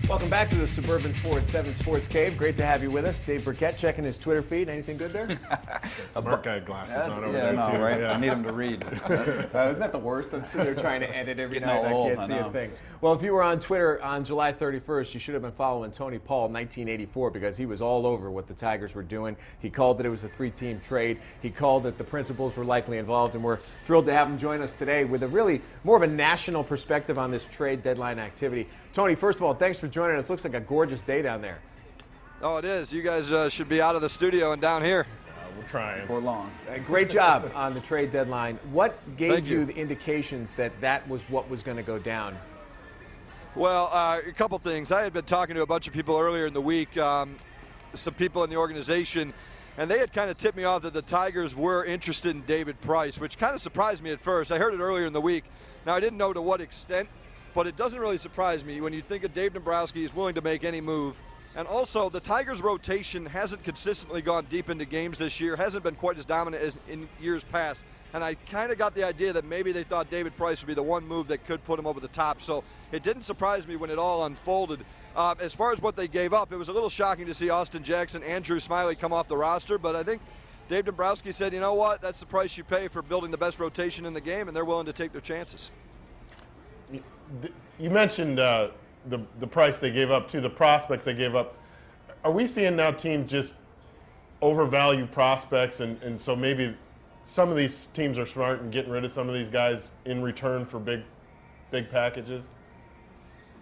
Welcome back to the Suburban 4-7 Sports Cave. Great to have you with us. Dave Birkett checking his Twitter feed. Anything good there? Smart guy glasses on over there, no, too. Right? Yeah. I need him to read. Isn't that the worst? I'm sitting there trying to edit every night. I can't see a thing. Well, if you were on Twitter on July 31st, you should have been following Tony Paul 1984 because he was all over what the Tigers were doing. He called that it was a three-team trade. He called that the principals were likely involved, and we're thrilled to have him join us today with a really more of a national perspective on this trade deadline activity. Tony, first of all, thanks for joining us. Looks like a gorgeous day down there. Oh, it is. You guys should be out of the studio and down here. We're trying. For long. Great job on the trade deadline. What gave you the indications that that was what was going to go down? Well, a couple things. I had been talking to a bunch of people earlier in the week, some people in the organization, and they had kind of tipped me off that the Tigers were interested in David Price, which kind of surprised me at first. I heard it earlier in the week. Now, I didn't know to what extent, but it doesn't really surprise me when you think of Dave Dombrowski is willing to make any move. And also, the Tigers' rotation hasn't consistently gone deep into games this year, hasn't been quite as dominant as in years past. And I kind of got the idea that maybe they thought David Price would be the one move that could put him over the top. So it didn't surprise me when it all unfolded. As far as what they gave up, it was a little shocking to see Austin Jackson and Drew Smyly come off the roster. But I think Dave Dombrowski said, you know what, that's the price you pay for building the best rotation in the game, and they're willing to take their chances. You mentioned the price they gave up, too, the prospect they gave up. Are we seeing now teams just overvalue prospects, and so maybe some of these teams are smart in getting rid of some of these guys in return for big packages?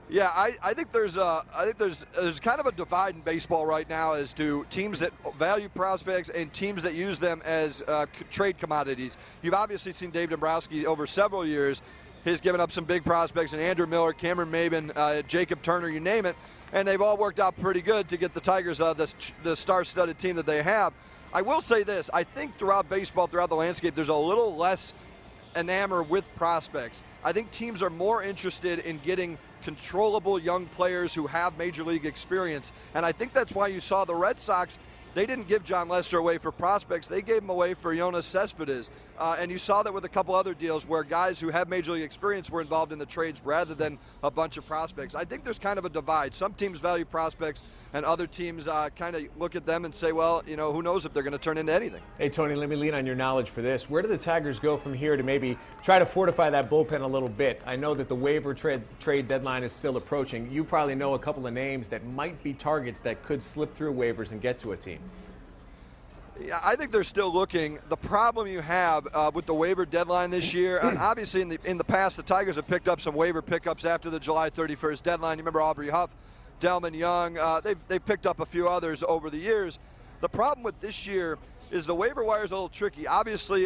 Yeah, I think there's kind of a divide in baseball right now as to teams that value prospects and teams that use them as trade commodities. You've obviously seen Dave Dombrowski over several years. He's given up some big prospects in Andrew Miller, Cameron Maben, Jacob Turner, you name it, and they've all worked out pretty good to get the Tigers the star-studded team that they have. I will say this, I think throughout baseball, throughout the landscape, there's a little less enamored with prospects. I think teams are more interested in getting controllable young players who have major league experience, and I think that's why you saw the Red Sox. They didn't give John Lester away for prospects. They gave him away for Yoenis Cespedes. And you saw that with a couple other deals where guys who have major league experience were involved in the trades rather than a bunch of prospects. I think there's kind of a divide. Some teams value prospects and other teams kind of look at them and say, well, you know, who knows if they're going to turn into anything. Hey, Tony, let me lean on your knowledge for this. Where do the Tigers go from here to maybe try to fortify that bullpen a little bit? I know that the waiver trade deadline is still approaching. You probably know a couple of names that might be targets that could slip through waivers and get to a team. Yeah, I think they're still looking. The problem you have with the waiver deadline this year, and obviously in the past, the Tigers have picked up some waiver pickups after the July 31st deadline. You remember Aubrey Huff, Delman Young. They've picked up a few others over the years. The problem with this year is the waiver wire is a little tricky. Obviously,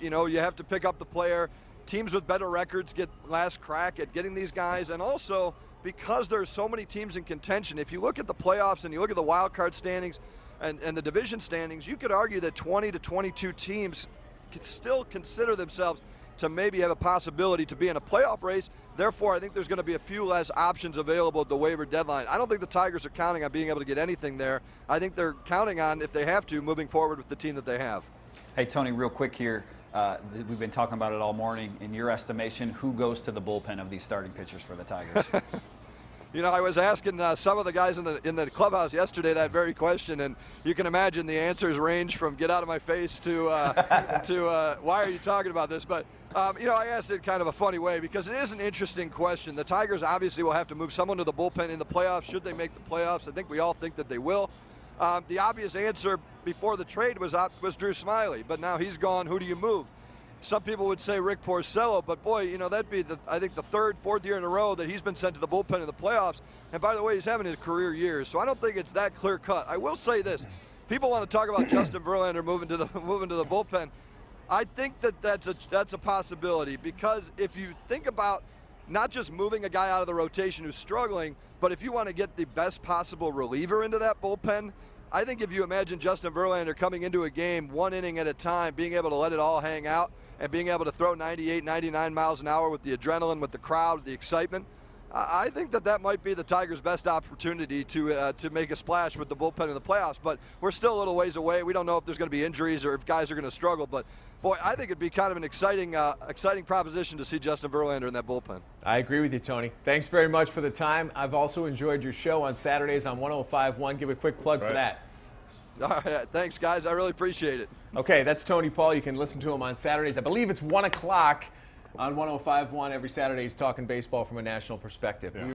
you know, you have to pick up the player. Teams with better records get last crack at getting these guys, and also because there's so many teams in contention. If you look at the playoffs and you look at the wild card standings, and the division standings, you could argue that 20 to 22 teams could still consider themselves to maybe have a possibility to be in a playoff race. Therefore, I think there's going to be a few less options available at the waiver deadline. I don't think the Tigers are counting on being able to get anything there. I think they're counting on, if they have to, moving forward with the team that they have. Hey, Tony, real quick here. We've been talking about it all morning. In your estimation, who goes to the bullpen of these starting pitchers for the Tigers? You know, I was asking some of the guys in the clubhouse yesterday that very question, and you can imagine the answers range from "get out of my face" to "why are you talking about this?" But you know, I asked it kind of a funny way because it is an interesting question. The Tigers obviously will have to move someone to the bullpen in the playoffs. Should they make the playoffs? I think we all think that they will. The obvious answer before the trade was Drew Smyly, but now he's gone. Who do you move? Some people would say Rick Porcello, but boy, you know, that'd be I think the third, fourth year in a row that he's been sent to the bullpen in the playoffs. And by the way, he's having his career years, so I don't think it's that clear cut. I will say this: people want to talk about Justin Verlander moving to the bullpen. I think that's a possibility, because if you think about not just moving a guy out of the rotation who's struggling, but if you want to get the best possible reliever into that bullpen, I think if you imagine Justin Verlander coming into a game one inning at a time, being able to let it all hang out and being able to throw 98, 99 miles an hour with the adrenaline, with the crowd, with the excitement, I think that might be the Tigers' best opportunity to make a splash with the bullpen in the playoffs. But we're still a little ways away. We don't know if there's going to be injuries or if guys are going to struggle. But boy, I think it'd be kind of an exciting proposition to see Justin Verlander in that bullpen. I agree with you, Tony. Thanks very much for the time. I've also enjoyed your show on Saturdays on 105.1. Give a quick plug for that. All right, thanks, guys. I really appreciate it. Okay, that's Tony Paul. You can listen to him on Saturdays. I believe it's 1 o'clock on 105.1 every Saturday. He's talking baseball from a national perspective. Yeah.